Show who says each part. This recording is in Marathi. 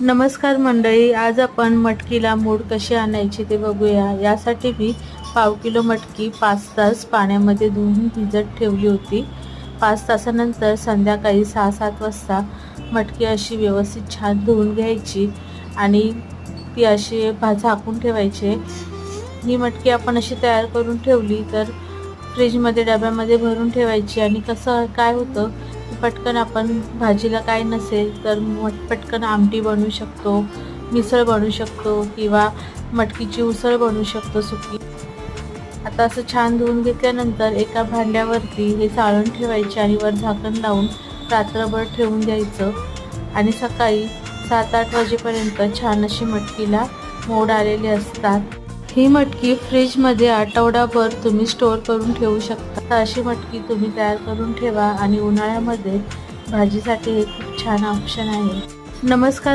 Speaker 1: नमस्कार मंडळी, आज आपण मटकीला मूड कशी आणायची ते बघूया। यासाठी मी पाव किलो मटकी 5 तास पाण्यामध्ये धुवून भिजत ठेवली होती। 5 तासानंतर संध्याकाळी 6-7 वाजता मटकी अशी व्यवस्थित छान धुवून घ्यायची आणि ती अशी झाकून ठेवायची। ही मटकी आपण अशी तयार करून ठेवली तर फ्रीजमध्ये डब्यामध्ये भरून ठेवायची आणि कसं काय होतं, पटकन आपण भाजीला काय नसेल तर पटकन आमटी बनवू शकतो, मिसळ बनवू शकतो किंवा मटकीची उसळ बनवू शकतो सुकी। आता असं छान धुवून घेतल्यानंतर एका भांड्यावरती हे चाळण ठेवायचे आणि वर झाकण लावून रात्रभर ठेवून द्यायचं आणि सकाळी 7-8 वाजेपर्यंत छान अशी मटकीला मोड आलेले असतात। ही मटकी फ्रीजमध्ये आठवडाभर तुम्ही स्टोअर करून ठेवू शकता। अशी मटकी तुम्ही तयार करून ठेवा आणि उन्हाळ्यामध्ये भाजीसाठी हे खूप छान ऑप्शन आहे। नमस्कार